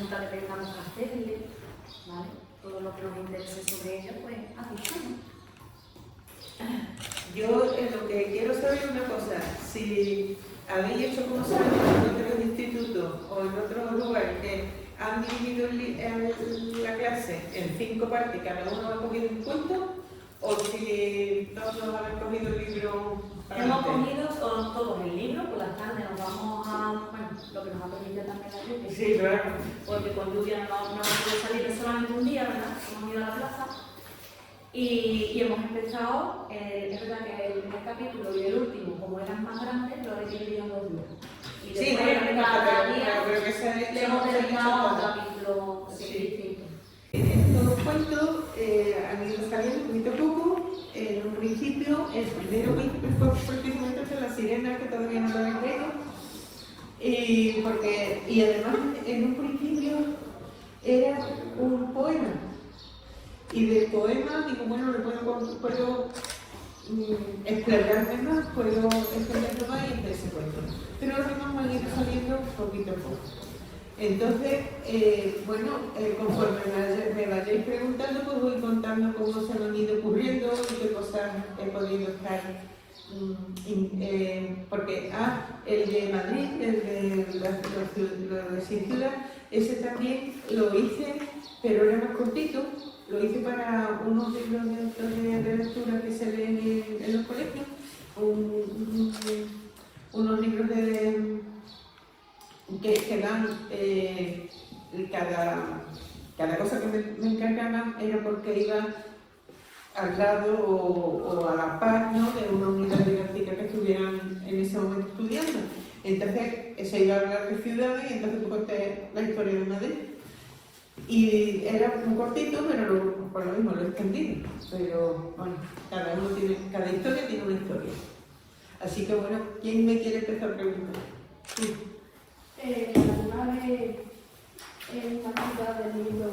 consulta que tengamos que hacerle, ¿vale? Todo lo que nos interese sobre ella, pues aquí estamos. Yo lo que quiero saber es una cosa, si habéis hecho como saben en otros institutos o en otros lugares que han dividido la clase en 5 partes, cada uno ha cogido un cuento, o si todos habéis cogido el libro para Hemos adelante. cogido todos el libro, por las tardes nos vamos a, bueno, lo que nos ha permitido también la lluvia. Sí, claro. Porque con lluvia no hemos podido salir solamente un día, ¿verdad? Hemos ido a la plaza y hemos empezado, es verdad que el primer capítulo y el último, como eran más grandes, lo he dividido en 2 días. Y Sí, después, bueno, cada día pero que se ha hecho, le hemos dedicado a un todo. capítulo Sí. distinto. Estos cuentos han ido saliendo poquito a poco. En un principio, el primero fue precisamente La Sirena, que todavía no lo habéis leído. Y además, en un principio era un poema. Y del poema, digo, bueno, le puedo explayarme más, puedo extenderlo más y hacer ese cuento. Pero los demás van a ir saliendo poquito a poco. Entonces, conforme me vayáis preguntando, pues voy contando cómo se me han ido ocurriendo y qué cosas he podido estar. Porque el de Madrid, el de Sin Ciudad, ese también lo hice, pero era más cortito. Lo hice para unos libros de lectura que se leen en los colegios, unos libros que dan cada cosa que me encargaban era porque iba al lado o a la par, ¿no?, de una unidad didáctica que estuvieran en ese momento estudiando. Entonces se iba a hablar de ciudades y entonces conté la historia de Madrid. Y era un cortito, pero luego, por lo mismo lo he extendido. Pero bueno, cada historia tiene una historia. Así que bueno, ¿quién me quiere empezar a preguntar? Sí. ¿Alguna vez en la ciudad del libro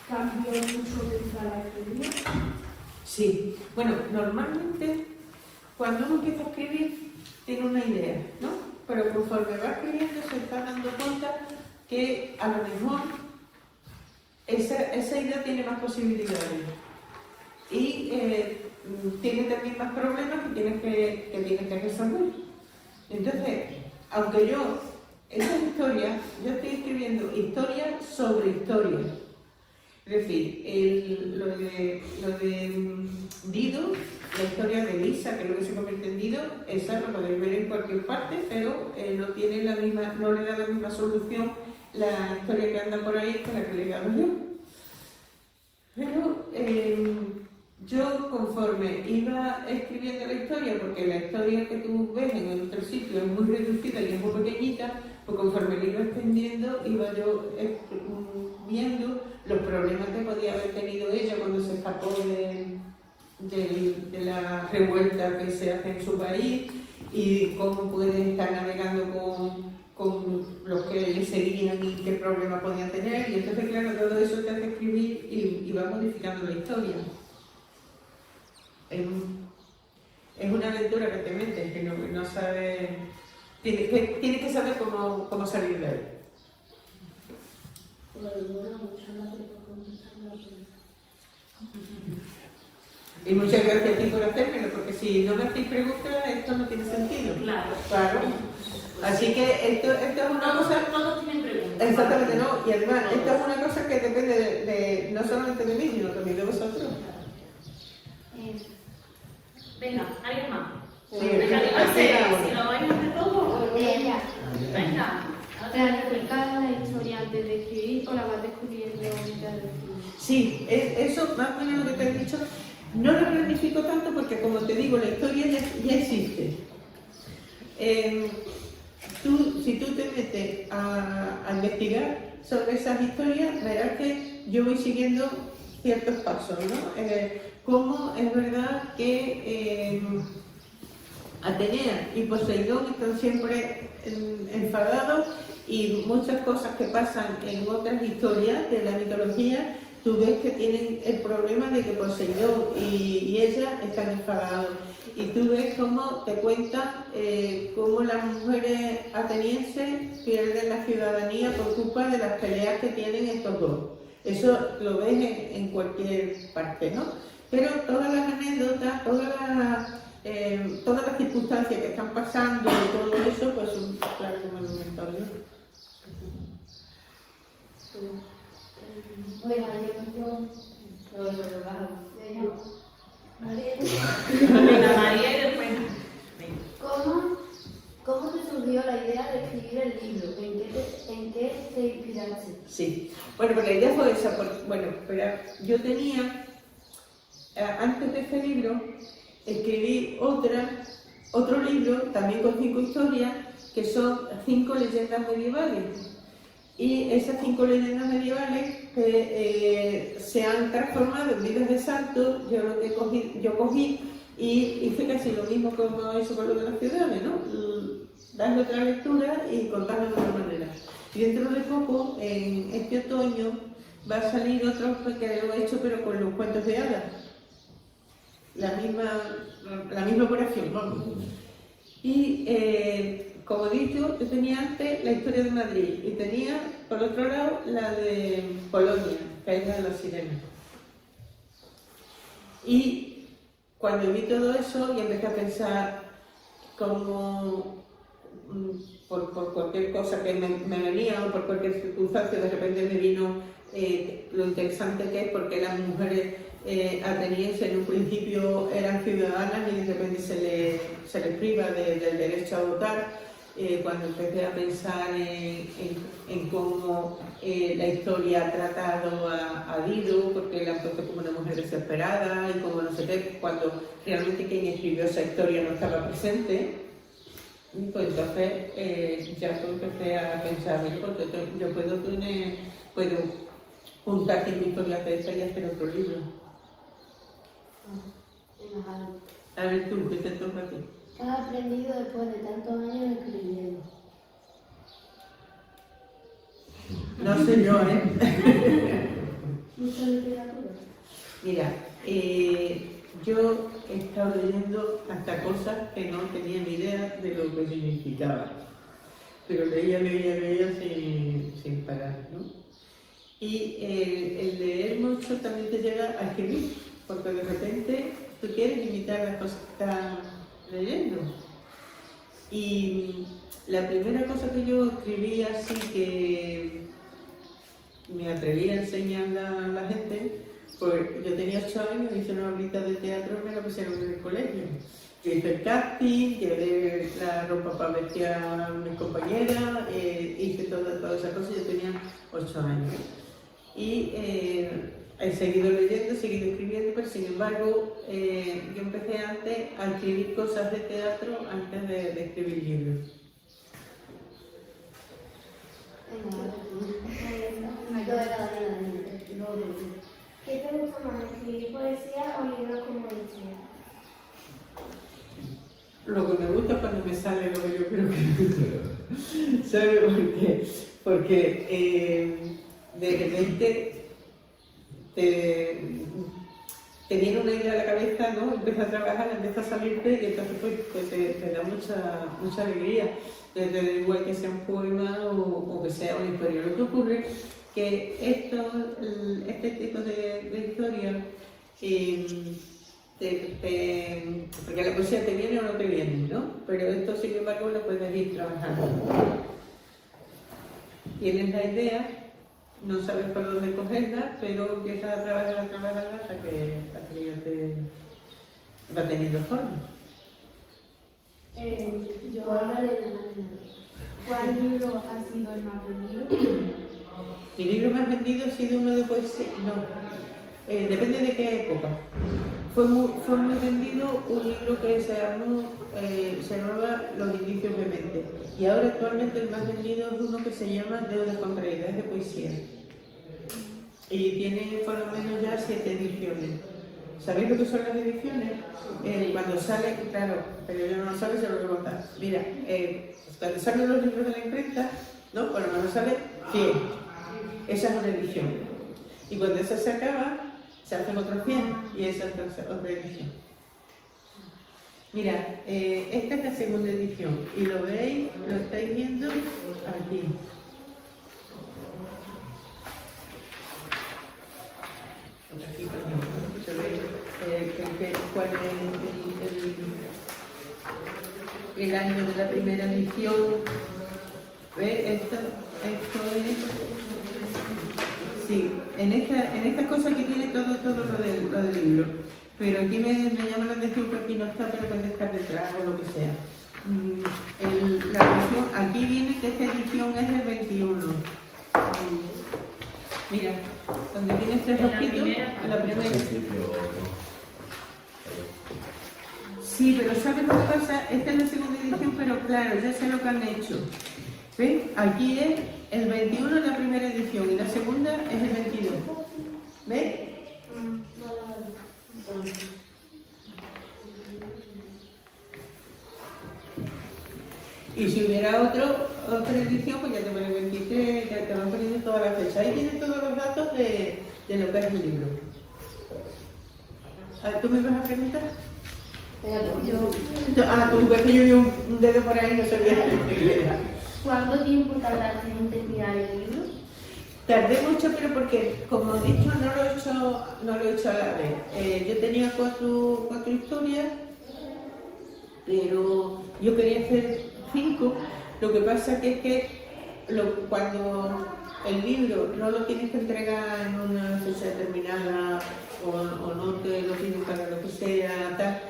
cambió mucho de la escribir? Sí. Bueno, normalmente cuando uno empieza a escribir tiene una idea, ¿no? Pero conforme va escribiendo se está dando cuenta que a lo mejor esa idea tiene más posibilidades y tiene también más problemas que tienes que resolver. Entonces, aunque yo estoy escribiendo historias sobre historias. Es decir, lo de Dido, la historia de Lisa, que luego se convierte en Dido, esa lo podéis ver en cualquier parte, pero no le da la misma solución la historia que anda por ahí que la que le he dado yo. Pero yo, conforme iba escribiendo la historia, porque la historia que tú ves en el otro sitio es muy reducida y es muy pequeñita, pues conforme la iba extendiendo, iba yo viendo los problemas que podía haber tenido ella cuando se escapó de la revuelta que se hace en su país y cómo puede estar navegando con los que le seguían y qué problemas podían tener. Y entonces, claro, todo eso te hace escribir y va modificando la historia. Es una aventura que te metes, que no sabes. Tienes que saber cómo salir de ahí. Y muchas gracias a ti por hacérmelo, porque si no me hacéis preguntas, esto no tiene sentido. Claro. Así que esto es una cosa. Todos tienen preguntas. Exactamente, no. Y además, esto es una cosa que depende no solamente de mí, sino también de vosotros. Venga, ¿alguien más? Sí, Venga, si lo vais a hacer todo. Ella. Venga. ¿Planificas la historia antes de escribir o la vas descubriendo mientras de escribir? Sí, eso más o menos lo que te he dicho. No lo planifico tanto porque, como te digo, la historia ya existe. Si tú te metes a investigar sobre esas historias, verás que yo voy siguiendo ciertos pasos, ¿no? Como es verdad que Atenea y Poseidón están siempre enfadados y muchas cosas que pasan en otras historias de la mitología tú ves que tienen el problema de que Poseidón y ella están enfadados. Y tú ves cómo te cuentan cómo las mujeres atenienses pierden la ciudadanía por culpa de las peleas que tienen estos dos. Eso lo ves en cualquier parte, ¿no? Pero todas las anécdotas, todas las circunstancias que están pasando y todo eso, pues son, claro, como lo he comentado yo. Bueno, yo Venga, María y después. ¿Cómo te surgió la idea de escribir el libro? ¿En qué te inspiraste? Sí, bueno, pues la idea fue esa. Bueno, pero yo tenía, antes de este libro, escribí otro libro, también con 5 historias, que son 5 leyendas medievales. Y esas 5 leyendas medievales se han transformado en vidas de santos. Yo cogí y hice casi lo mismo como eso con lo de las ciudades, ¿no? Darle otra lectura y contarlo de otra manera. Y dentro de poco, en este otoño, va a salir otro que lo he hecho pero con los cuentos de hadas. La misma operación, vamos. Y como he dicho, yo tenía antes la historia de Madrid y tenía, por otro lado, la de Polonia, que es la de las sirenas. Y cuando vi todo eso y empecé a pensar como por cualquier cosa que me venía o por cualquier circunstancia, de repente me vino lo interesante que es porque las mujeres atenienses en un principio eran ciudadanas y de repente se les priva del derecho a votar. Cuando empecé a pensar en cómo la historia ha tratado a Dido, porque la han puesto como una mujer desesperada y como no sé qué, cuando realmente quien escribió esa historia no estaba presente, pues entonces ya empecé a pensar, yo puedo juntar 5 historias de esta y hacer otro libro. A ver tú, ¿qué te toca a ti? ¿Qué has aprendido después de tantos años escribiendo? No sé yo, ¿Mucha literatura? Mira, yo he estado leyendo hasta cosas que no tenía ni idea de lo que significaba. Pero leía sin parar, ¿no? Y el leer mucho también te lleva a escribir, porque de repente tú quieres imitar las cosas que estás leyendo. Y la primera cosa que yo escribí así que me atreví a enseñar a la gente, pues yo tenía 8 años, hice una obrita de teatro y me la pusieron en el colegio. Yo hice el casting, llevé la ropa para vestir a mis compañeras, hice todas esas cosas, yo tenía 8 años. Y he seguido leyendo, he seguido escribiendo, pero sin embargo, yo empecé antes a escribir cosas de teatro antes de escribir libros. ¿Qué te gusta más, escribir poesía o libros como este? Lo que me gusta es cuando me sale lo que yo creo que ¿sabes por qué? Porque de repente te viene una idea a la cabeza, ¿no? Empieza a trabajar, empieza a salirte y entonces pues te da mucha alegría. Te da igual que sea un poema o que sea una historia. Lo que ocurre que este tipo de historias, porque la poesía te viene o no te viene, ¿no? Pero esto, sin embargo, lo puedes ir trabajando. Tienes la idea, no sabes por dónde cogerla, pero empiezas a trabajar hasta que ya te va teniendo forma. Yo hablaré de ¿cuál libro ha sido el más vendido? Mi libro más vendido ha sido uno de poesía, no, depende de qué época. Fue muy vendido un libro que se llamaba Los indicios de mente. Y ahora actualmente el más vendido es uno que se llama Deudas contraídas, de poesía. Y tiene por lo menos ya 7 ediciones. ¿Sabéis lo que son las ediciones? Cuando sale, claro, pero yo no lo sabe, se lo voy a contar. Mira, cuando salen los libros de la imprenta, ¿no? Por lo menos sale 100. Esa es una edición. Y cuando esa se acaba, se hacen otros 100 y esa es otra edición. Mira, esta es la segunda edición y lo veis, lo estáis viendo aquí. Aquí, cuál es el año de la primera edición. ¿Ves? Esto es... Sí, en esta cosa que tiene todo lo del libro. Pero aquí me llama la atención que aquí no está, pero puede estar detrás o lo que sea. La edición, aquí viene que esta edición es del 21. Mira, donde viene este rojito, la primera. Sí, pero ¿sabes lo que pasa? Esta es la segunda edición, pero claro, ya sé lo que han hecho. ¿Ves? Aquí es el 21 la primera edición y la segunda es el 22. ¿Ves? Y si hubiera otra edición, pues ya te pone el 23, ya te van poniendo todas las fechas. Ahí tienes todos los datos de lo que es el libro. ¿Tú me vas a preguntar? Tú ves que yo vi un dedo por ahí y no sabía qué era. ¿Cuánto tiempo tardaste en terminar el libro? Tardé mucho, pero porque, como he dicho, no lo he hecho a la vez. Yo tenía cuatro historias, pero yo quería hacer 5. Lo que pasa que es que cuando el libro no lo tienes que entregar en una fecha determinada o no te lo piden para lo que sea, tal,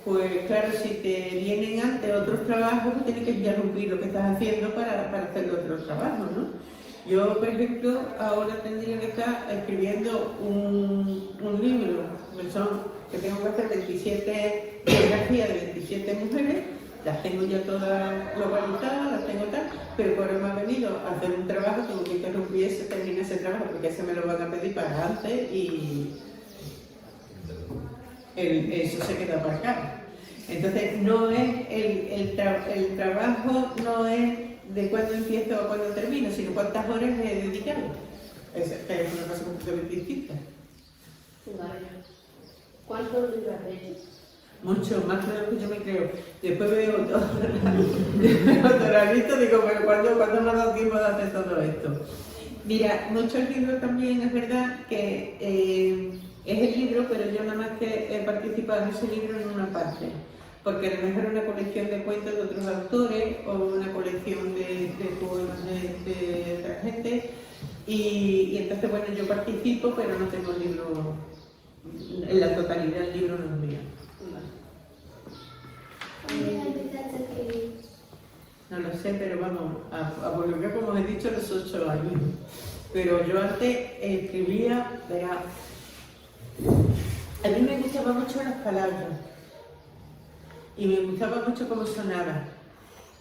pues claro, si te vienen antes otros trabajos, pues tienes que interrumpir lo que estás haciendo para hacer otros trabajos, ¿no? Yo, por ejemplo, ahora tendría que estar escribiendo un libro, que tengo que hacer 27 biografías de 27 mujeres, las tengo ya todas localizadas, las tengo tal, pero por ahora me ha venido a hacer un trabajo, tengo que interrumpir terminar ese trabajo, porque ese me lo van a pedir para antes y eso se queda aparcado. Entonces, no es el trabajo no es de cuándo empiezo o cuándo termino, sino cuántas horas le he dedicado. Es una cosa completamente distinta. ¿Cuántos libros has hecho? Mucho más de lo que yo me creo. Después veo doctoralista y digo, pero ¿cuándo me ha dado tiempo de hacer todo esto? Mira, muchos libros también, es verdad que es el libro, pero yo nada más que he participado en ese libro en una parte. Porque a lo mejor es una colección de cuentos de otros autores o una colección de poemas de otra gente. Y entonces, bueno, yo participo, pero no tengo el libro, en la totalidad el libro no es mío. No lo sé, pero vamos, a volver, como he dicho, los 8 años. Pero yo antes escribía, verá, a mí me gustaban mucho las palabras y me gustaba mucho cómo sonaba.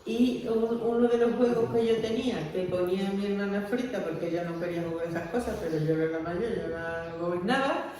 Y uno de los juegos que yo tenía, que ponía a mi hermana frita, porque ella no quería jugar esas cosas, pero yo era la mayor, yo la gobernaba,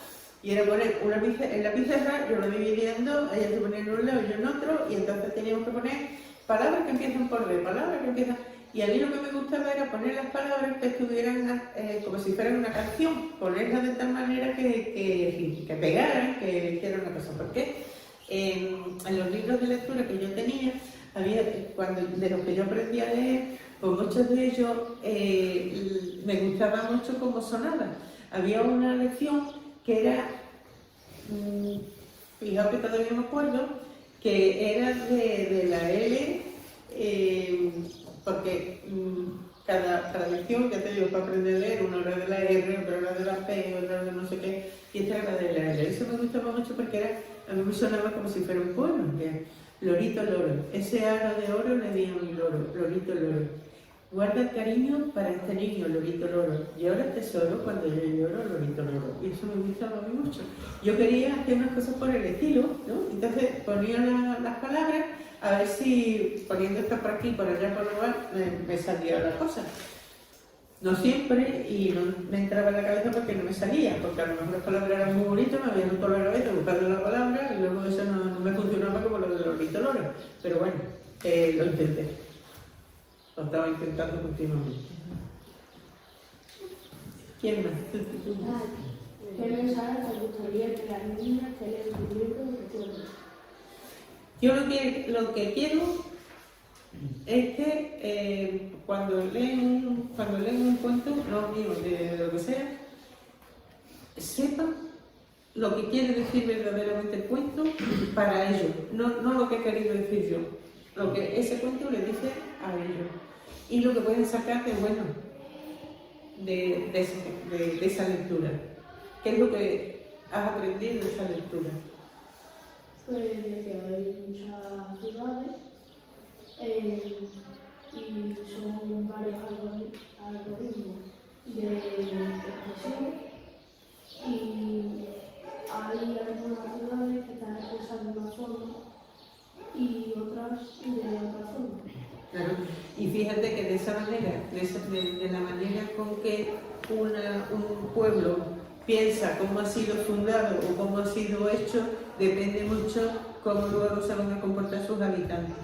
y era poner en la pizarra, yo lo dividía en dos, ella se ponía en un lado y yo en otro, y entonces teníamos que poner palabras que empiezan por D, palabras que empiezan... Y a mí lo que me gustaba era poner las palabras que estuvieran como si fueran una canción, ponerlas de tal manera que pegaran, que hicieran una cosa. Porque en los libros de lectura que yo tenía, de los que yo aprendí a leer, pues muchos de ellos me gustaba mucho cómo sonaban. Había una lección que era, fijaos que todavía me acuerdo, que era de la L, porque cada lección, ya te digo, para aprender a leer, una era de la R, otra era de la P, otra de no sé qué, y esta era de la L. Eso me gustaba mucho porque a mí me sonaba como si fuera un poema. Lorito loro, ese aro de oro le di a mi loro, lorito loro. Guarda el cariño para este niño, lorito loro. Llora el tesoro cuando yo lloro, lorito loro. Y eso me gustaba a mí mucho. Yo quería hacer unas cosas por el estilo, ¿no? Entonces ponía las palabras, a ver si poniendo esto por aquí, por allá, por lugar, me salía la cosa. No siempre, y no me entraba en la cabeza porque no me salía, porque a lo mejor las palabras eran muy bonitas, me habían roto la cabeza buscando la palabra, y luego eso no me funcionaba como lo de lorito loro. Pero bueno, lo intenté. Lo estaba intentando continuamente. ¿Quién más? ¿Qué mensaje te gustaría que las niñas que leen tu libro recuerden? Yo lo que quiero es que cuando leen un cuento, no mío, de lo que sea, sepan lo que quiere decir verdaderamente el cuento para ellos, no lo que he querido decir yo, lo que ese cuento le dice a ellos y lo que pueden sacar de bueno de esa lectura. ¿Qué es lo que has aprendido de esa lectura? Pues de que hay muchas ciudades y son varios algoritmos de expresión y hay algunas ciudades que están expresando de una forma y otras de otra forma. Claro. Y fíjate que de esa manera, de la manera con que un pueblo piensa cómo ha sido fundado o cómo ha sido hecho, depende mucho cómo luego se van a comportar sus habitantes.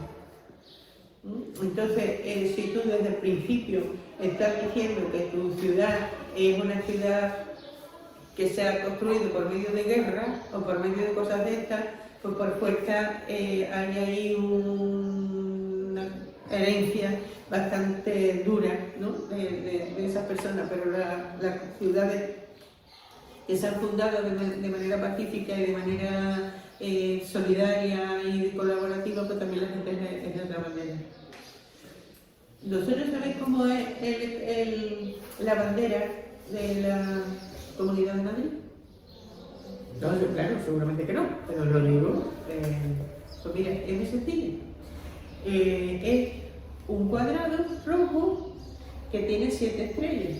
Entonces, si tú desde el principio estás diciendo que tu ciudad es una ciudad que se ha construido por medio de guerra o por medio de cosas de estas, pues por fuerza hay ahí una herencia bastante dura, ¿no? de esas personas, pero las ciudades que se han fundado de manera pacífica y de manera solidaria y colaborativa, pues también la gente es de otra manera. ¿Vosotros sabéis cómo es la bandera de la Comunidad de Madrid? No, claro, seguramente que no, pero lo digo. Pues mira, es muy sencillo. Es un cuadrado rojo que tiene 7 estrellas.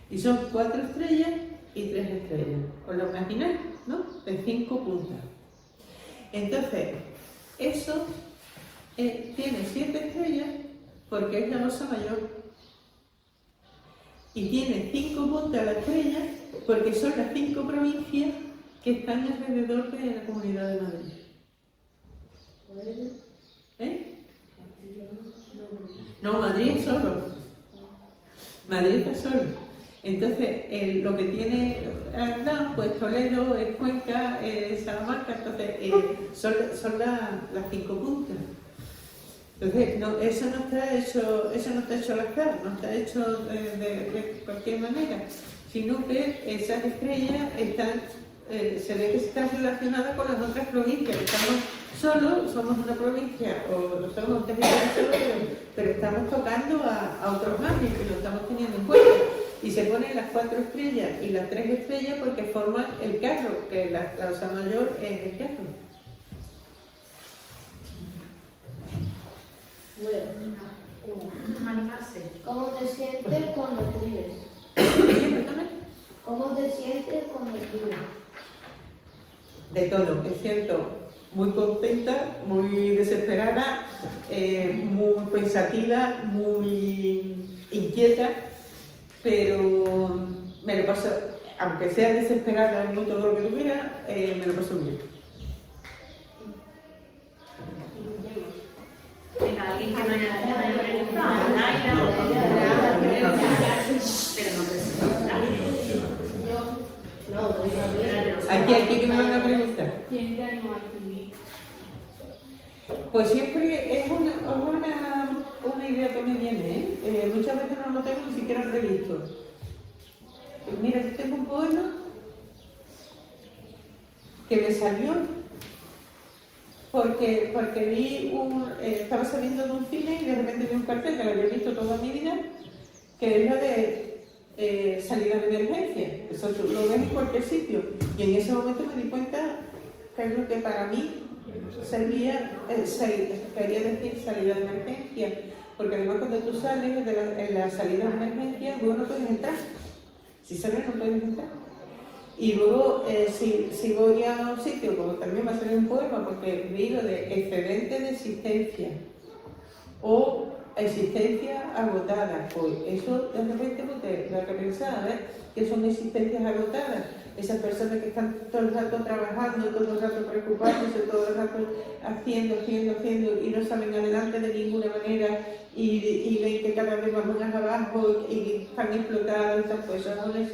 Y son 4 estrellas y 3 estrellas. ¿Os lo imagináis? ¿No? De 5 puntas. Entonces, eso tiene 7 estrellas porque es la Osa Mayor. Y tiene 5 puntas la estrella porque son las 5 provincias que están alrededor de la Comunidad de Madrid. No, Madrid es solo. Madrid está solo. Entonces, lo que tiene pues Toledo, es Cuenca, Salamanca, entonces son las 5 puntas. Entonces, eso no está hecho al azar, no está hecho de cualquier manera, sino que esas estrellas se ve que están relacionadas con las otras provincias. Somos una provincia o somos un territorio solo, pero estamos tocando a otros ámbitos y lo estamos teniendo en cuenta. Y se ponen las 4 estrellas y las 3 estrellas porque forman el carro, que la Osa Mayor es el carro. ¿Cómo te sientes cuando escribes? ¿Cómo te sientes cuando escribes? De todo, me siento muy contenta, muy desesperada, muy pensativa, muy inquieta, pero me lo paso, aunque sea desesperada en todo lo que tuviera, me lo paso bien. Venga, alguien que no haya preguntado. Pero no presenta. Aquí que me van a preguntar. ¿Quién te animó a escribir? Pues siempre es una idea que me viene, muchas veces no lo tengo ni siquiera previsto. Pues mira, yo tengo un poema que me salió porque estaba saliendo de un cine y de repente vi un cartel que lo había visto toda mi vida, que es lo de salida de emergencia. Eso tú lo ves en cualquier sitio. Y en ese momento me di cuenta que es lo que para mí servía, quería decir salida de emergencia. Porque además cuando tú sales en la salida de emergencia, luego no puedes entrar. Si sales no puedes entrar. Y luego, si voy a un sitio, como también va a ser un poema, porque vi lo de excedente de existencia o existencia agotada, pues eso de repente pues, te da que pensar, ¿qué son existencias agotadas? esas personas que están todo el rato trabajando, todo el rato preocupándose, todo el rato haciendo y no salen adelante de ninguna manera y ven que cada vez vamos más abajo y están explotados, pues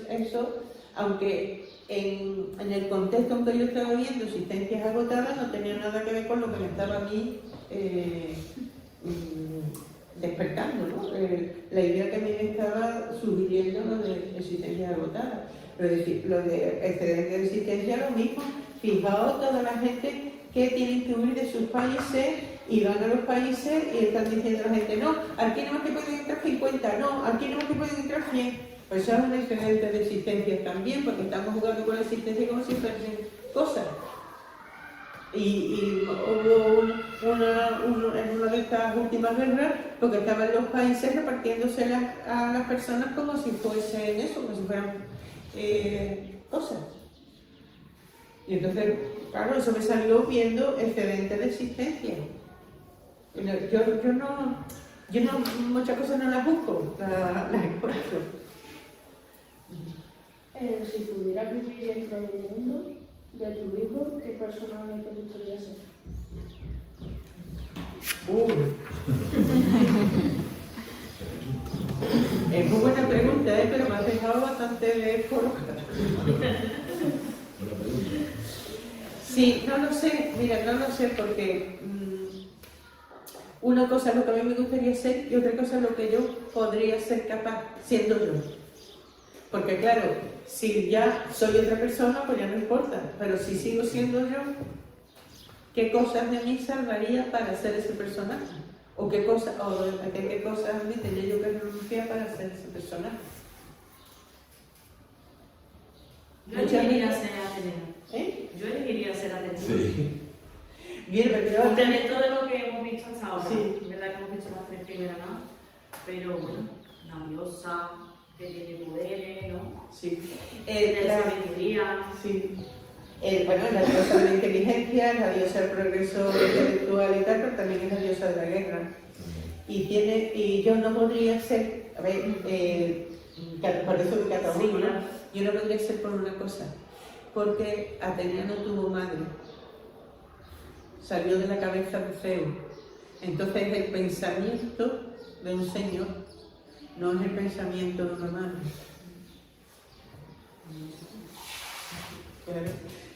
eso, aunque en el contexto en que yo estaba viendo existencias agotadas, no tenía nada que ver con lo que me estaba a mí despertando, ¿no? La idea que a mí me estaba sugiriendo lo de existencias agotadas. Lo de excedente de existencia, lo mismo. Fijaos toda la gente que tienen que huir de sus países y van a los países y están diciendo a la gente, no, aquí no más que pueden entrar 50, no, aquí no más que pueden entrar 100. Pues eso es un excedente de existencia también, porque estamos jugando con la existencia como si fuesen cosas. Y hubo en una de estas últimas guerras, porque estaban los países repartiéndose a las personas como si fuesen eso, como si fueran cosas. Y entonces, claro, eso me salió viendo excedente de existencia. Yo no, muchas cosas no las busco, las encuentro. Si pudieras vivir dentro del mundo de tu hijo, ¿qué personaje te gustaría ser? Es muy buena pregunta, pero me has dejado bastante por... Sí, no lo sé, mira, no lo sé porque una cosa es lo que a mí me gustaría ser y otra cosa es lo que yo podría ser capaz siendo yo. Porque claro, si ya soy otra persona, pues ya no importa, pero si sigo siendo yo, ¿qué cosas de mí salvaría para ser ese personaje? ¿O qué cosas de mí tendría yo que renunciar para ser ese personaje? Yo elegiría ser Atenea. Yo elegiría ser Atenea. Sí. Bien, pero porque dentro de lo que hemos visto hasta ahora, sí. es verdad que hemos visto las tres primeras, ¿no? Pero bueno, una diosa que tiene poderes, ¿no? Sí. Tiene sabiduría. Sí. Bueno, es la diosa de la inteligencia, es la diosa del progreso intelectual y tal, pero también es la diosa de la guerra. Y yo no podría ser, a ver, por eso que cada uno, ¿no? Yo no podría ser por una cosa, porque Atenea no tuvo madre, salió de la cabeza de Zeus. Entonces el pensamiento de un señor no es el pensamiento de una madre.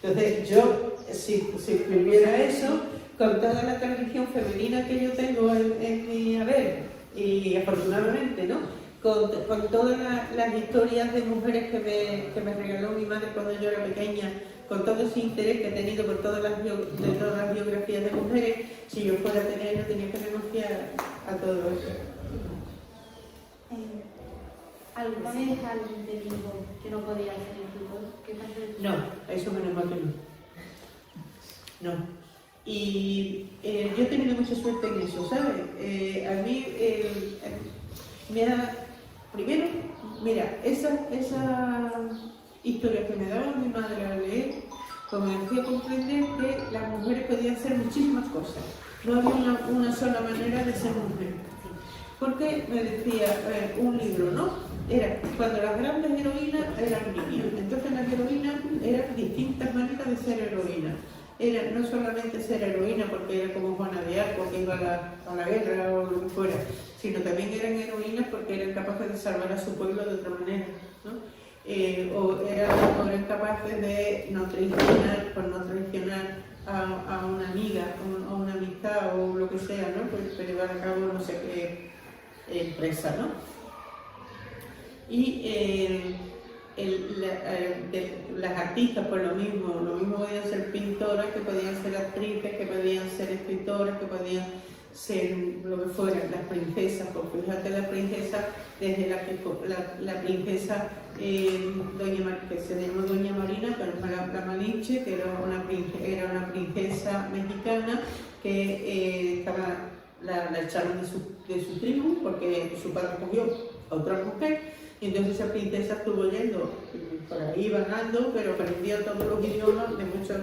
Entonces yo, si escribiera eso, con toda la tradición femenina que yo tengo en mi haber, y afortunadamente, ¿no? Con todas las historias de mujeres que me regaló mi madre cuando yo era pequeña, con todo ese interés que he tenido por todas las biografías de mujeres, si yo fuera a tener, yo tenía que renunciar a todo eso. ¿Alguna vez alguien te dijo que no podía ser escritor? ¿Qué pasa de ti? No, eso menos mal que no. No. Y yo he tenido mucha suerte en eso, ¿sabes? A mí primero, mira, esa historia que me daba mi madre al leer, pues me hacía comprender que las mujeres podían hacer muchísimas cosas. No había una sola manera de ser mujer. Porque me decía un libro, ¿no? Era cuando las grandes heroínas eran niñas. Entonces las heroínas eran distintas maneras de ser heroínas. Era no solamente ser heroína porque era como Juana de Arco que iba a la guerra o lo que fuera, sino también eran heroínas porque eran capaces de salvar a su pueblo de otra manera, ¿no? O eran capaces de no traicionar a una amiga o una amistad o lo que sea, ¿no? Pues llevar a cabo no sé qué empresa, ¿no? Y las artistas, pues lo mismo podían ser pintoras, que podían ser actrices, que podían ser escritoras, que podían ser lo que fuera, las princesas, pues fíjate la princesa, desde la princesa que se llamó Doña Marina, pero fue la Malinche, que era una princesa mexicana que la echaron de su tribu porque su padre cogió a otra mujer. Y entonces esa princesa estuvo yendo por ahí vagando, pero aprendió todos los idiomas de muchas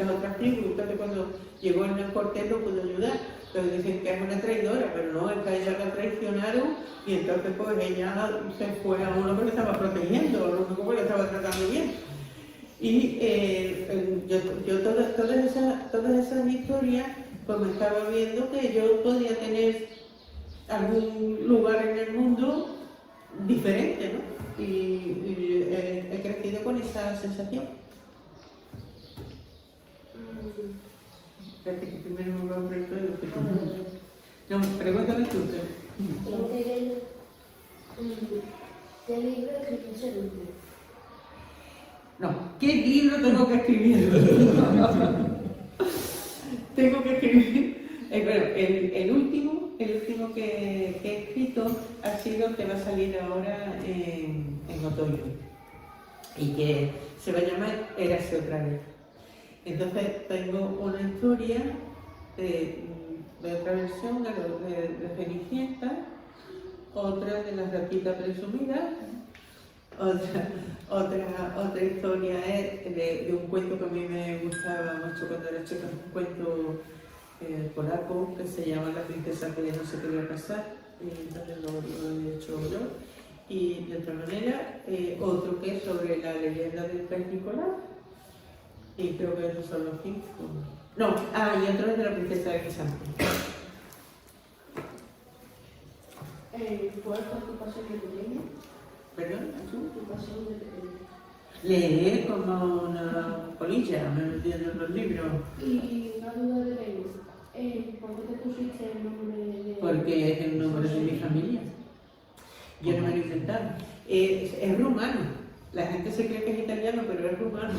otras tribus. Entonces cuando llegó el Cortés lo pudo ayudar. Entonces dicen que es una traidora, pero no, es que a ella la traicionaron y entonces pues ella se fue a uno que le estaba protegiendo, a uno que le estaba tratando bien. Y yo todas esas historias, pues me estaba viendo que yo podía tener algún lugar en el mundo diferente, ¿no? Y he crecido con esa sensación. Espérate que primero me voy a abrir todo lo que tú. No, pregúntame tú. ¿Qué libro escribiste el último? No, ¿qué libro tengo que escribir? Tengo que escribir. Bueno, el último que he escrito ha sido que va a salir ahora en otoño y que se va a llamar Érase otra vez. Entonces tengo una historia de otra versión de Cenicienta, otra de la ratita presumida, otra historia es de un cuento que a mí me gustaba mucho cuando era chica, un cuento polaco que se llama La princesa que no se quería casar, y entonces lo he hecho yo. Y de otra manera, otro que es sobre la leyenda del pez Nicolás, y creo que esos son los 5. No, y otro es de la princesa de Santo. ¿Cuál fue tu pasión de pequeño? ¿Perdón? ¿Tu pasión de pequeño? Leer como una polilla, me entiendo los libros. Y una duda que tengo, ¿por qué te pusiste el nombre de...? Porque es el nombre de mi familia. Yo no me lo he inventado. Es rumano. La gente se cree que es italiano, pero es rumano.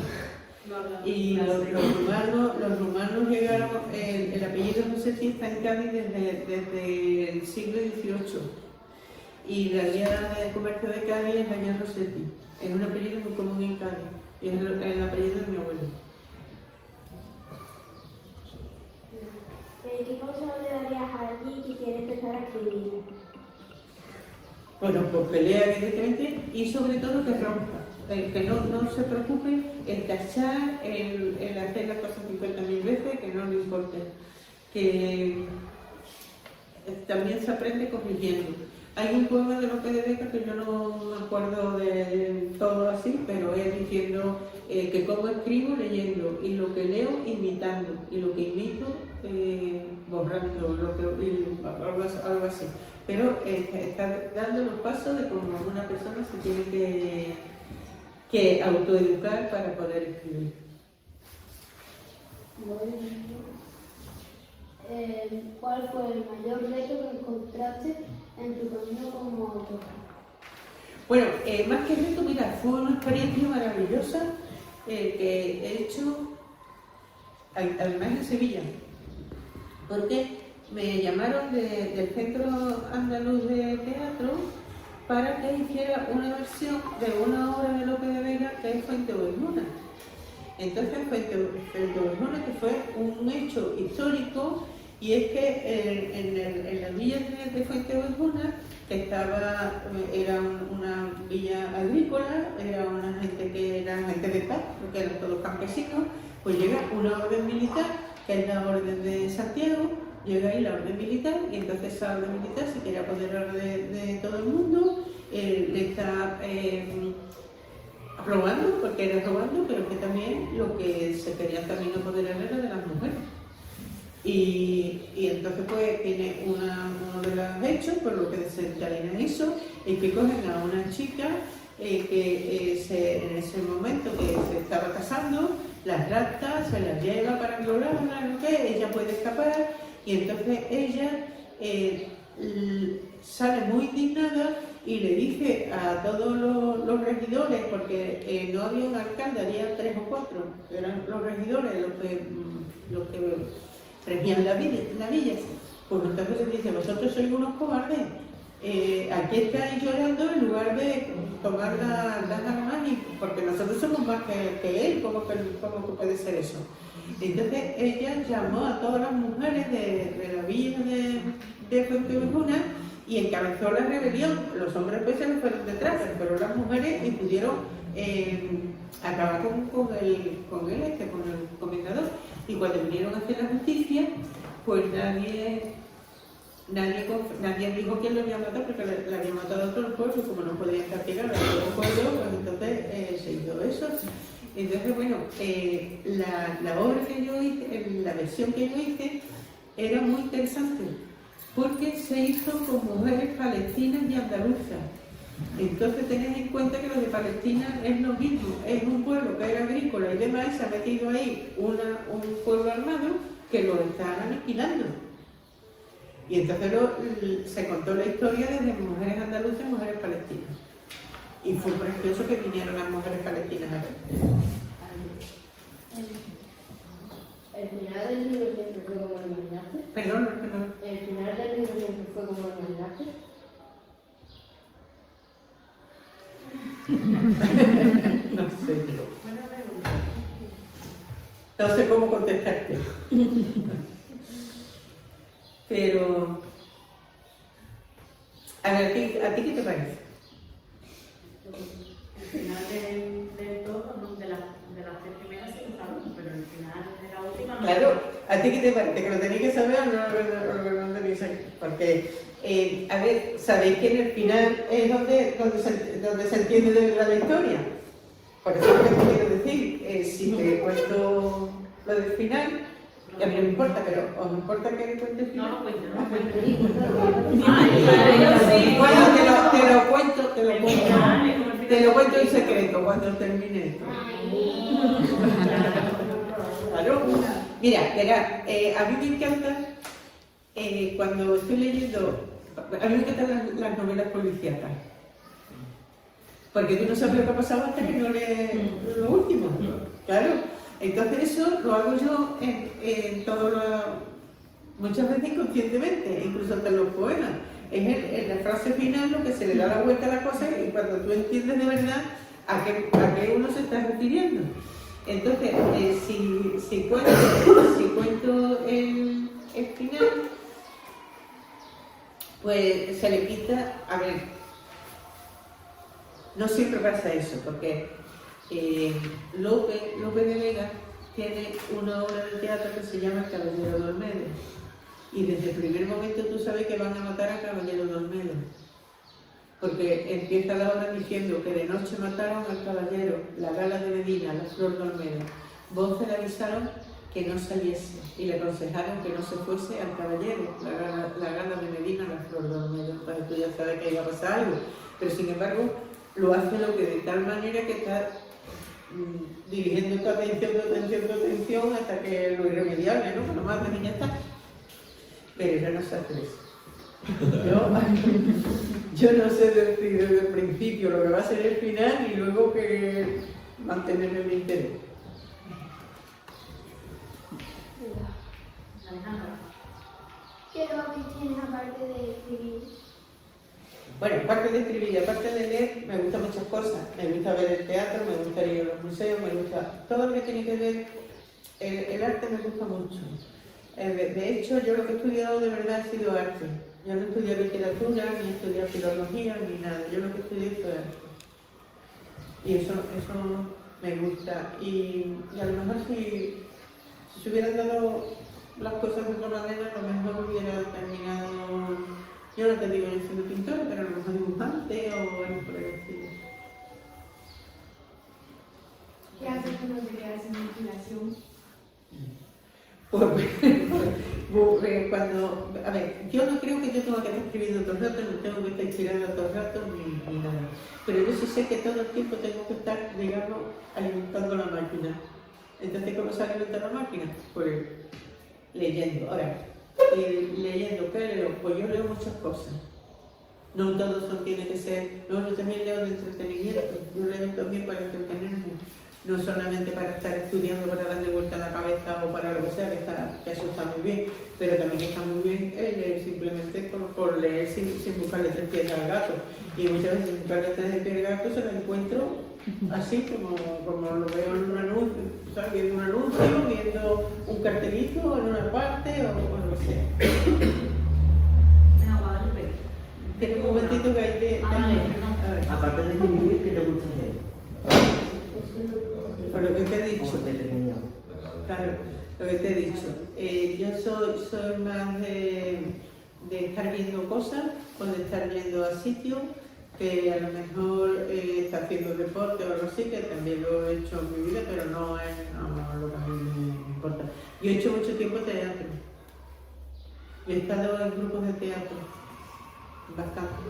Y los rumanos llegaron, el apellido Rossetti está en Cádiz desde el siglo XVIII. Y la guía de comercio de Cádiz es la guía Rossetti. Es un apellido muy común en Cádiz. Y es el apellido de mi abuelo. ¿Qué consejo le darías a alguien que quiere empezar a escribir? Bueno, pues pelea evidentemente y sobre todo que rompa. Que no se preocupe en tachar, en hacer las cosas 50.000 veces, que no le importe. Que también se aprende corrigiendo. Hay un poema de Lope de Vega que yo no me acuerdo de todo así, pero es diciendo que como escribo leyendo, y lo que leo imitando, y lo que imito borrando, algo así. Pero está dando los pasos de cómo una persona se tiene que autoeducar para poder escribir. ¿Cuál fue el mayor reto que encontraste en tu camino como autor? Bueno, más que reto, mira, fue una experiencia maravillosa que he hecho, además en Sevilla, porque me llamaron del Centro Andaluz de Teatro para que hiciera una versión de una obra de Lope de Vega que es Fuenteovejuna. Entonces, Fuenteovejuna, que fue un hecho histórico, y es que en la villa de Fuenteovejuna, que era una villa agrícola, era una gente que era gente de paz, porque eran todos campesinos, pues llega una orden militar, que es la orden de Santiago. Llega ahí la orden militar y entonces esa orden militar se quiere apoderar de todo el mundo, le está robando, porque era robando, pero que también lo que se quería también apoderar era de las mujeres. Y entonces pues tiene uno de los hechos, por lo que desencadena eso, es que cogen a una chica que en ese momento que se estaba casando, las rapta, se las lleva para violarla, ¿no? Que ella puede escapar. Y entonces ella sale muy indignada y le dice a todos los regidores, porque no había un alcalde, había 3 o 4, eran los regidores los que regían la villa. Pues entonces les dice: vosotros sois unos cobardes, aquí estáis llorando en lugar de tomar las armas, porque nosotros somos más que él, ¿cómo puede ser eso? Entonces ella llamó a todas las mujeres de la villa de Fuenteovejuna y encabezó la rebelión. Los hombres pues se les fueron detrás, pero las mujeres pudieron acabar con el comendador. Y cuando vinieron a hacer la justicia, pues nadie dijo quién lo había matado, porque le había matado a otro pueblo, como no podían castigar a todo el pueblo, pues entonces se hizo eso. Entonces, bueno, la obra que yo hice, la versión que yo hice, era muy interesante, porque se hizo con mujeres palestinas y andaluzas. Entonces tened en cuenta que lo de Palestina es lo mismo, es un pueblo que era agrícola y demás, y se ha metido ahí un pueblo armado que lo están aniquilando. Y entonces se contó la historia desde mujeres andaluzas y mujeres palestinas. Y fue precioso que vinieron las mujeres palestinas a ver. ¿El final del libro siempre fue como lo imaginaste? Perdón. ¿El final del libro siempre fue como lo imaginaste? No sé yo. No sé cómo contestarte. Pero, a ver, ¿a ti qué te parece? El final del todo, ¿no? de las tres primeras sí lo sabemos, pero el final de la última no. Claro, ¿a ti qué te parece? ¿Que lo tenéis que saber o no lo tenéis que saber? Porque, a ver, sabéis que en el final es donde se entiende de verdad la historia. Por eso es lo que te quiero decir. Si te cuento lo del final, que a mí no me importa, pero ¿os importa que le cuente el final? No lo cuento, no lo Bueno, te lo cuento. Te lo cuento en secreto cuando termine esto. Claro. Mira, a mí me encanta cuando estoy leyendo, a mí me encantan las novelas policíacas. Porque tú no sabes lo que ha pasado hasta que no lees lo último. Claro. Entonces eso lo hago yo en muchas veces inconscientemente, incluso hasta en los poemas. Es en la frase final lo que se le da la vuelta a la cosa y cuando tú entiendes de verdad a qué uno se está refiriendo. Entonces, si cuento el final, pues se le quita, a ver, no siempre pasa eso, porque Lope de Vega tiene una obra de teatro que se llama El Caballero de Olmedo. Y desde el primer momento tú sabes que van a matar a Caballero de Olmedo. Porque empieza la obra diciendo que de noche mataron al caballero, la gala de Medina, la flor de Olmedo. Voces le avisaron que no saliese y le aconsejaron que no se fuese al caballero, la gala de Medina, la flor de Olmedo. Entonces tú ya sabes que iba a pasar algo. Pero sin embargo, lo hace lo que de tal manera que está dirigiendo tu atención hasta que lo irremediable, ¿no? Que lo maten y ya está. Pero ya no se hace eso. Yo no sé decir desde el principio lo que va a ser el final y luego que mantener el interés. ¿Qué hobby tienes aparte de escribir? Bueno, aparte de escribir y aparte de leer, me gustan muchas cosas. Me gusta ver el teatro, me gusta ir a los museos, me gusta todo lo que tiene que ver. El arte me gusta mucho. De hecho, yo lo que he estudiado de verdad ha sido arte. Yo no estudié literatura, ni estudié filología, ni nada. Yo lo que estudié fue arte. Y eso me gusta. Y a lo mejor si se hubieran dado las cosas de otra manera, a lo mejor hubiera terminado, yo no te digo yo siendo pintora, pero a lo mejor dibujante o algo por el estilo. ¿Qué haces cuando te quedas sin inspiración? A ver, yo no creo que yo tenga que estar escribiendo todo el rato, no tengo que estar inspirando todo el rato ni nada. Pero yo sí sé que todo el tiempo tengo que estar, digamos, alimentando la máquina. Entonces, ¿cómo se alimenta la máquina? Pues leyendo. Ahora, leyendo, ¿qué leo? Pues yo leo muchas cosas. No todos tiene que ser, yo también leo de entretenimiento, yo leo también para entretenerme. No solamente para estar estudiando, para darle vuelta a la cabeza o para lo que sea, que eso está muy bien, pero también está muy bien leer simplemente por leer sin buscarle tres pies al gato. Y muchas veces sin buscarle tres pies al gato se lo encuentro así como lo veo en un anuncio, ¿sabes? Viendo un anuncio, viendo un cartelito en una parte o lo que sea. Venga, Guadalupe. Tiene un momentito que hay que... Aparte de escribir, ¿qué te gusta hacer? Por lo que te he dicho. Como te he terminado. Claro. lo que te he dicho. Yo soy más de estar viendo cosas o de estar yendo a sitios que a lo mejor está haciendo deporte o algo así, que también lo he hecho en mi vida, pero no es lo que a mí me importa. Yo he hecho mucho tiempo teatro. Yo he estado en grupos de teatro, bastante.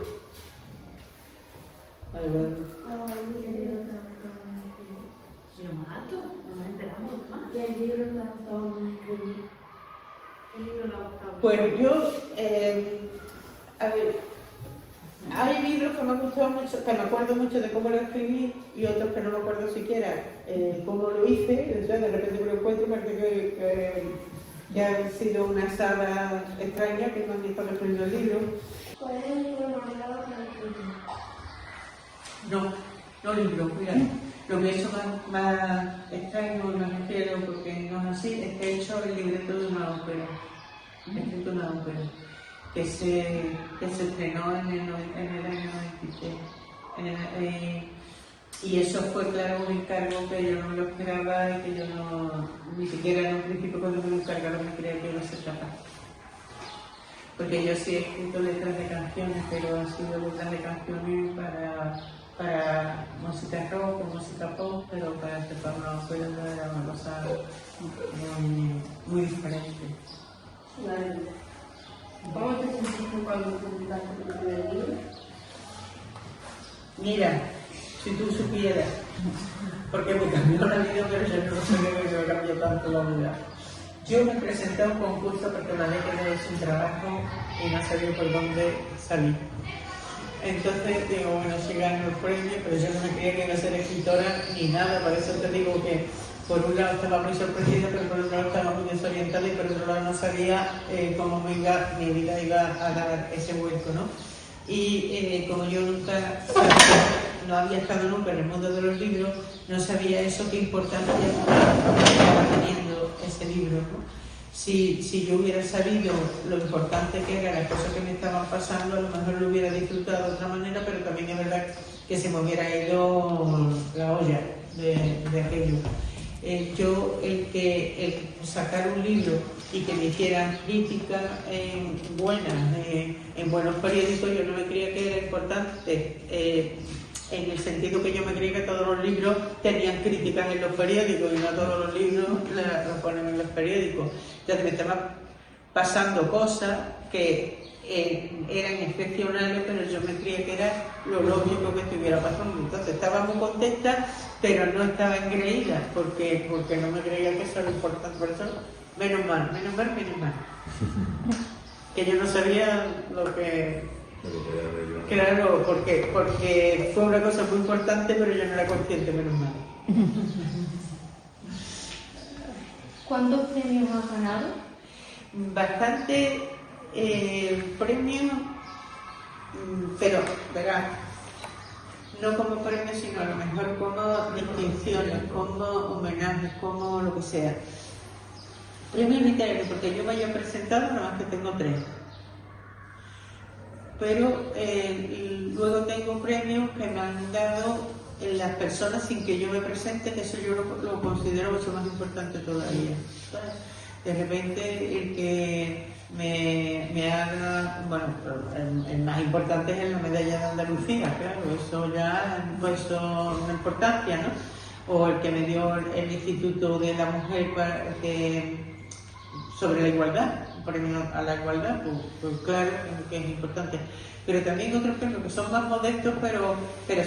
Yo mato, no nos enteramos más. Y el libro me ha gustado más escribir. El libro lo ha gustado. Pues yo, a ver, hay libros que me han gustado mucho, que me acuerdo mucho de cómo lo escribí y otros que no me acuerdo siquiera cómo lo hice. O sea, de repente me lo encuentro y parece que ha sido una saga extraña que me han estado escribiendo el libro. ¿Cuál es el libro más raro que has escrito? No libros, cuidado. Lo que he hecho más extraño, me refiero, porque no es así, es que he hecho el libreto de una ópera. He escrito una ópera que se estrenó en el año 93. Y eso fue, claro, un encargo que yo no me lo esperaba y que yo no, ni siquiera en un principio cuando me lo encargaron me creía que iba a ser capaz. Porque yo sí he escrito letras de canciones, pero han sido letras de canciones para música rock o música pop, pero para este forma ópera era una cosa muy diferente. ¿Cómo te sentiste cuando publicaste tu primer libro? Mira, si tú supieras, porque me cambió la vida, pero yo no sabía que me cambió tanto la vida. Yo me presenté a un concurso porque me había quedado sin trabajo y no sabía por dónde salir. Entonces digo, bueno, si gano el premio, pero yo no me creía que iba a ser escritora ni nada, por eso te digo que por un lado estaba muy sorprendida, pero por otro lado estaba muy desorientada y por otro lado no sabía cómo mi vida iba a dar ese vuelco, ¿no? Y como yo no había estado nunca en el mundo de los libros, no sabía eso, qué importancia estaba teniendo ese libro, ¿no? Si yo hubiera sabido lo importante que eran las cosas que me estaban pasando, a lo mejor lo hubiera disfrutado de otra manera, pero también es verdad que se me hubiera ido la olla de aquello. Yo, el sacar un libro y que me hicieran críticas buenas, en buenos periódicos, yo no me creía que era importante, en el sentido que yo me creía que todos los libros tenían críticas en los periódicos y no todos los libros los ponen en los periódicos. Entonces me estaban pasando cosas que eran excepcionales, pero yo me creía que era lo lógico que estuviera pasando. Entonces estaba muy contenta, pero no estaba engreída, porque no me creía que eso era importante. Por eso, menos mal. Que yo no sabía lo que... Claro, porque fue una cosa muy importante, pero yo no era consciente, menos mal. ¿Cuántos premios has ganado? Bastante premios, pero verás, no como premios, sino a lo mejor como distinciones, como homenajes, como lo que sea. Premios literarios, porque yo me haya presentado, nada más que tengo 3. Pero luego tengo premios que me han dado las personas sin que yo me presente, que eso yo lo considero mucho más importante todavía. De repente el que me haga, bueno, el más importante es la medalla de Andalucía, claro, eso ya puesto una importancia, ¿no? O el que me dio el Instituto de la Mujer sobre la igualdad, un premio a la igualdad, pues claro que es importante. Pero también otros premios que son más modestos, pero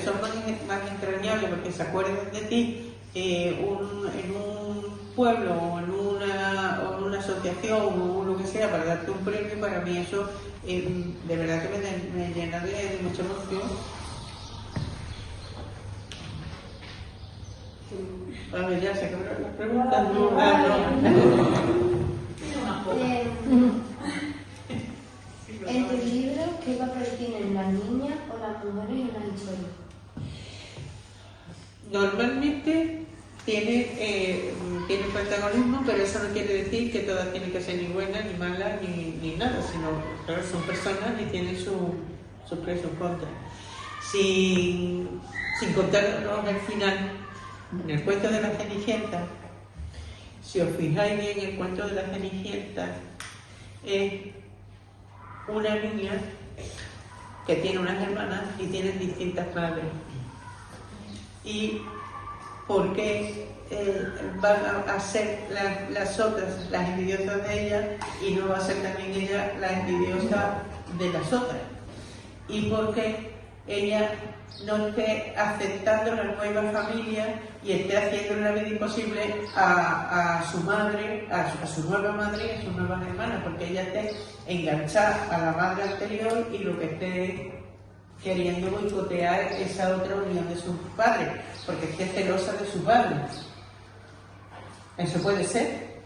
son más entrañables, porque se acuerdan de ti en un pueblo o en una asociación o lo que sea para darte un premio. Para mí eso de verdad que me llena de mucha emoción. A ver, ya se acabaron las preguntas. En tu libro, ¿qué papel tienen las niñas o las mujeres en la historia? Normalmente tiene protagonismo, pero eso no quiere decir que todas tienen que ser ni buenas, ni malas, ni nada, sino claro, son personas y tienen sus pros y sus contras. Sin contarnos el final, en el cuento de la Cenicienta, si os fijáis bien, el cuento de la Cenicienta es una niña que tiene unas hermanas y tienen distintas madres. ¿Y por qué van a ser las otras las envidiosas de ella y no va a ser también ella la envidiosa de las otras? ¿Y por qué ella no esté aceptando la nueva familia y esté haciendo la vida imposible a su madre, a su nueva madre y a sus nuevas hermanas? Porque ella esté enganchada a la madre anterior y lo que esté queriendo boicotear esa otra unión de sus padres, porque esté celosa de sus padres. Eso puede ser.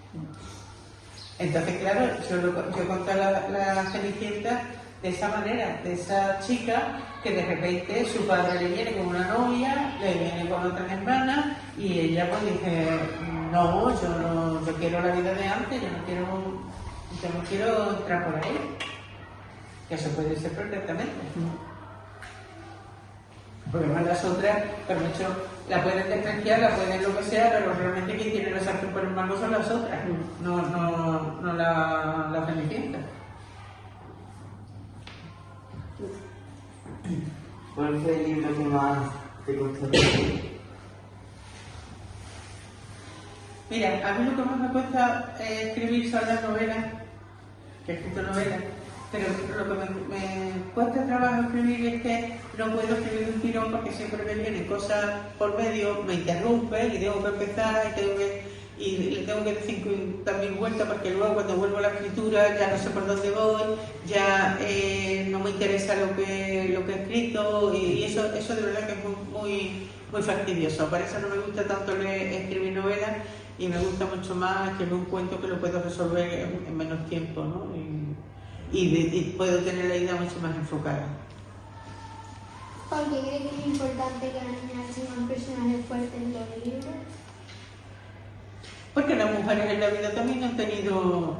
Entonces, claro, yo conté la Cenicienta de esa manera, de esa chica que de repente su padre le viene con una novia, le viene con otras hermanas y ella pues dice, no, yo quiero la vida de antes, yo no quiero entrar por ahí. Eso puede ser perfectamente. Porque además las otras, pero de hecho, la pueden despreciar, la pueden lo que sea, pero realmente quien tiene la sartén por el mango son las otras, no la Cenicienta. ¿Cuál fue el libro que más te costó leer? Mira, a mí lo que más me cuesta escribir son las novelas, que he escrito novelas, pero lo que me cuesta trabajo escribir es que no puedo escribir de un tirón porque siempre me vienen cosas por medio, me interrumpen y tengo que empezar y le tengo que dar 50.000 vueltas porque luego cuando vuelvo a la escritura ya no sé por dónde voy, ya no me interesa lo que he escrito y eso de verdad que es muy fastidioso. Para eso no me gusta tanto escribir novelas y me gusta mucho más escribir un cuento que lo puedo resolver en menos tiempo, ¿no? Y puedo tener la idea mucho más enfocada. ¿Por qué cree que es importante que las niñas tengan personajes fuertes en los libros? Porque las mujeres en la vida también han tenido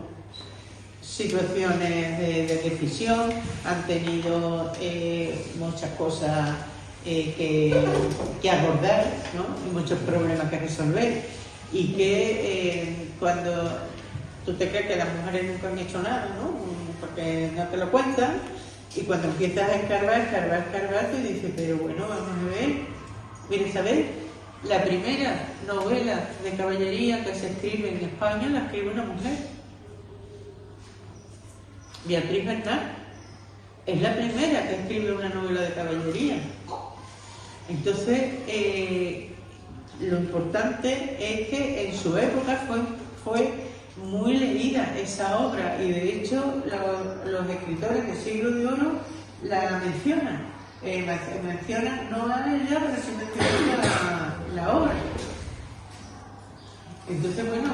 situaciones de decisión, han tenido muchas cosas que abordar, ¿no? Y muchos problemas que resolver. Y que cuando tú te crees que las mujeres nunca han hecho nada, ¿no? Porque no te lo cuentan, y cuando empiezas a escarbar, tú dices, pero bueno, vamos a ver. Mira, Isabel, la primera novela de caballería que se escribe en España la escribe una mujer. Beatriz Bernal es la primera que escribe una novela de caballería. Entonces, lo importante es que en su época fue muy leída esa obra y de hecho los escritores del Siglo de Oro la mencionan. Mencionan no a ella, pero sí mencionan la obra. Entonces, bueno,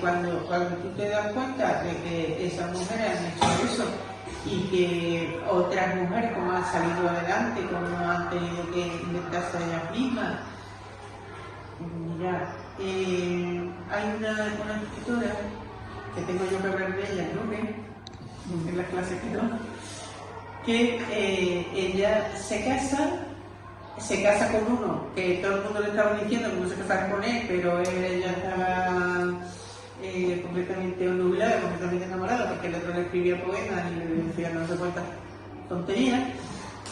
cuando tú te das cuenta de que esas mujeres han hecho eso y que otras mujeres como han salido adelante, como han tenido que inventarse ellas mismas. Mira, hay una escritora que tengo yo que hablar de ella, ¿no? En las clases que doy, que ella se casa con uno que todo el mundo le estaba diciendo que no se casara con él, pero ella estaba completamente nublada, completamente enamorada, porque el otro le escribía poemas y le decía no sé cuántas tonterías.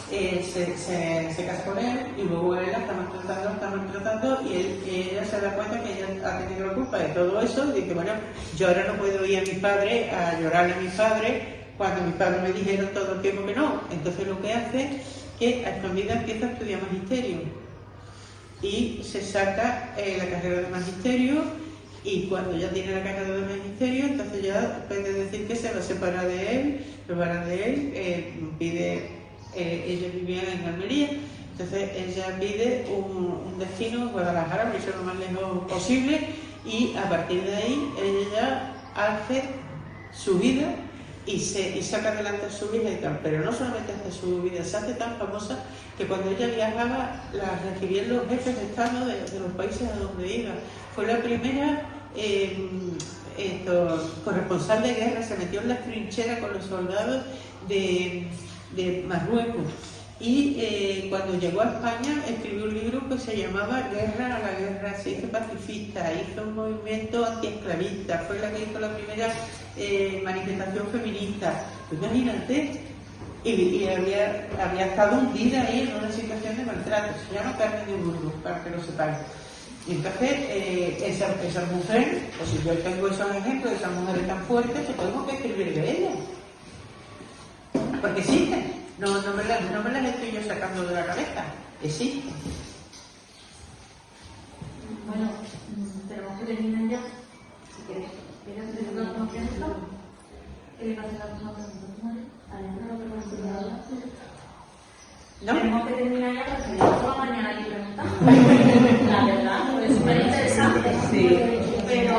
Se casa con él y luego él la está maltratando y ella se da cuenta que ella ha tenido la culpa de todo eso y dice, bueno, yo ahora no puedo ir a mi padre a llorarle a mi padre cuando mis padres me dijeron todo el tiempo que no. Entonces lo que hace es que a escondida empieza a estudiar magisterio y se saca la carrera de magisterio y cuando ya tiene la carrera de magisterio entonces ya puede decir que se va a separar de él, pide... ella vivía en Almería, entonces ella pide un destino en Guadalajara, que sea lo más lejos posible, y a partir de ahí ella hace su vida y saca adelante su vida y tal, pero no solamente hace su vida, se hace tan famosa que cuando ella viajaba la recibían los jefes de Estado de los países a donde iba. Fue la primera corresponsal de guerra, se metió en las trincheras con los soldados de Marruecos y cuando llegó a España escribió un libro que se llamaba Guerra a la guerra, se hizo pacifista, hizo un movimiento antiesclavista, fue la que hizo la primera manifestación feminista. Imagínate, y había estado hundida ahí en una situación de maltrato. Se llama Carmen de Burgos, para que lo sepáis. Y entonces, esa mujer, pues si yo tengo esos ejemplos de esas mujeres tan fuertes, pues tengo que escribir de ellas. Porque existen. No me las estoy yo sacando de la cabeza. Existen. Bueno, tenemos que terminar ya. Si quieres, hacer una confianza? ¿Qué le pasa a la pregunta? ¿No? Tenemos que terminar ya porque ya toda la mañana aquí preguntando. La verdad, es súper interesante. Sí. Pero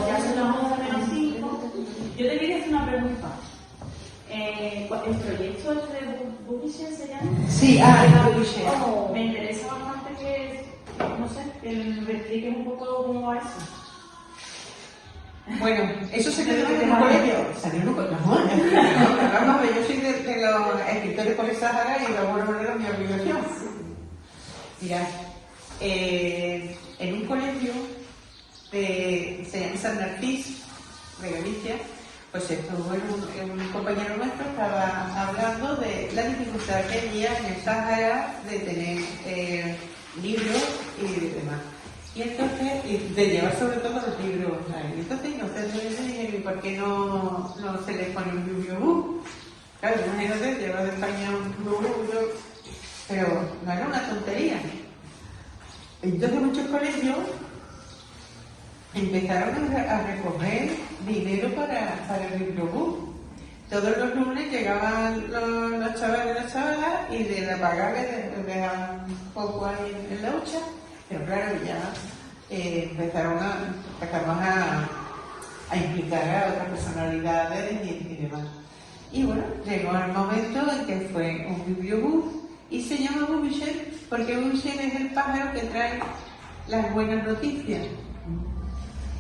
ya son las 11:05. Yo te quería hacer una pregunta. ¿El proyecto de Bubisher se llama? Sí, Bubisher. Me interesa bastante que, no sé, que me expliques un poco cómo va eso. Bueno, eso se quedó en el colegio. Salieron con las manos. Vamos a ver, yo soy de los escritores por el Sahara y la buena manera mi obligación. Mirad, en un colegio se llama San Narcís, de Galicia, pues estuvo un compañero nuestro, estaba hablando de la dificultad que había en el Sahara de tener libros y demás. Y entonces, de llevar sobre todo los libros online. Entonces, me dijeron, ¿por qué no se les pone un bibliobook? Claro, imagínate, llevar de España un bibliobook, pero no era una tontería. Entonces, muchos colegios empezaron a recoger dinero para el bibliobook. Todos los lunes llegaban los chavales y las chavalas y de la paga les dejaban un poco ahí en la hucha. Pero claro, ya empezamos a implicar a otras personalidades y demás. Y bueno, llegó el momento en que fue un bibliobook y se llama Bubisher porque Bubisher es el pájaro que trae las buenas noticias.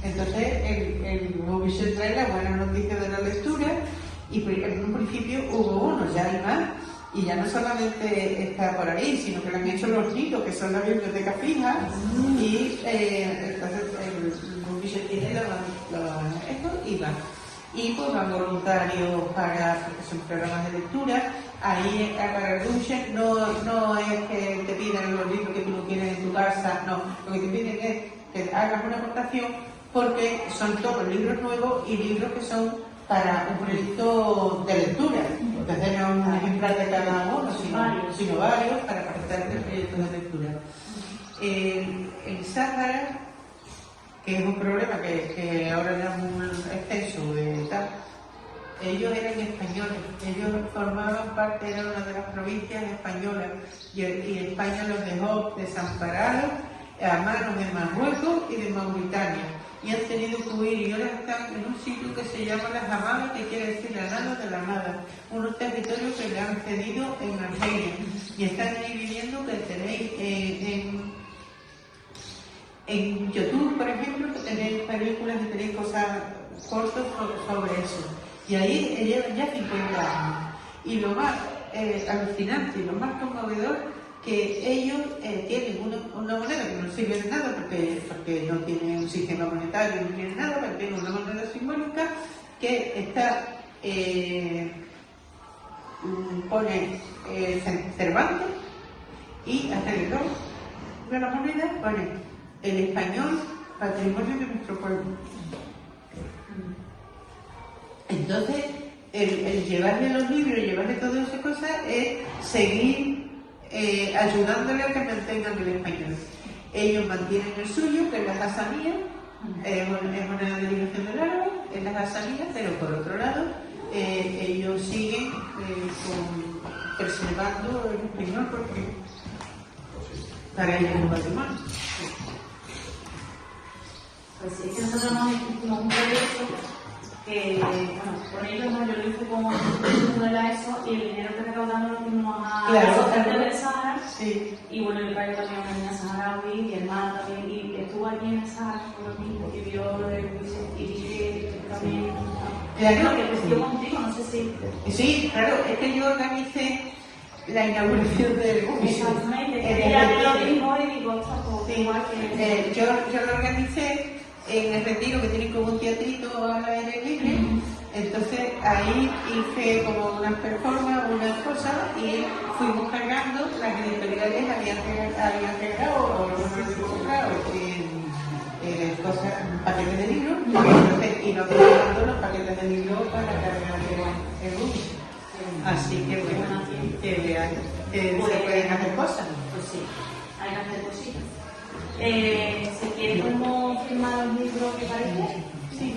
Entonces, el Bubisher trae las buenas noticias de la lectura y en un principio hubo uno, ya hay más. Y ya no solamente está por ahí, sino que lo han hecho los nidos, que son la biblioteca fija, y entonces el Bubisher tiene esto y va. Y pues van voluntarios porque son programas de lectura. Ahí para el Bubisher no es que te pidan los libros que tú no quieres en tu casa, no, lo que te piden es que hagas una aportación porque son todos libros nuevos y libros que son para un proyecto de lectura. Entonces no un ejemplar de cada uno, sino varios para participar en proyectos de lectura. El Sáhara, que es un problema que ahora ya es muy extenso de tal, ellos eran españoles, ellos formaban parte, era una de las provincias españolas y España los dejó desamparados a manos de Marruecos y de Mauritania. Y han tenido que huir y ahora están en un sitio que se llama Las Hamadas, que quiere decir la nada de la nada, unos territorios que le han cedido en Argelia y están ahí viviendo, que tenéis en YouTube, por ejemplo, que tenéis películas y tenéis cosas cortas sobre eso. Y ahí llevan ya 50 años. Y lo más alucinante y lo más conmovedor, que ellos tienen una moneda que no sirve de nada porque no tienen un sistema monetario, no tienen nada, pero tienen una moneda simbólica que está, pone Cervantes y alrededor de la moneda pone el español, patrimonio de nuestro pueblo. Entonces, el llevarle los libros y llevarle todas esas cosas es seguir ayudándole a que mantengan el español. Ellos mantienen el suyo, que es la Hassanía, es una derivación del árabe, es la Hassanía, pero por otro lado, ellos siguen preservando el español porque para ellos es un patrimonio. Pues sí, es que nosotros nos hicimos un proyecto que, bueno, con ellos no, yo lo hice como de la ESO y el dinero que recaudamos lo fuimos a la Asociación del Sahara. Sí. Y bueno, mi padre también una niña saharaui, mi hermana también, y estuvo aquí en el Sahara con los niños y vio lo del y dije también. Claro, que estuvo contigo, no sé si. Sí, claro, es que yo organicé la inauguración del bus. Exactamente, En el ella retiro. lo dijo y digo, está todo Sí, igual que... yo lo organicé en el retiro que tiene como un teatrito al aire libre. Entonces ahí hice como unas performances, unas cosas y fuimos cargando, las editoriales habían cargado o no sé si comprado cosas, paquetes de libros, entonces íbamos cargando los paquetes de libros para cargar el bus. Así que bueno, que vean que se pueden hacer cosas. Pues sí, hay que hacer cositas. Si quieres, podemos firmar los libros que parece. Sí,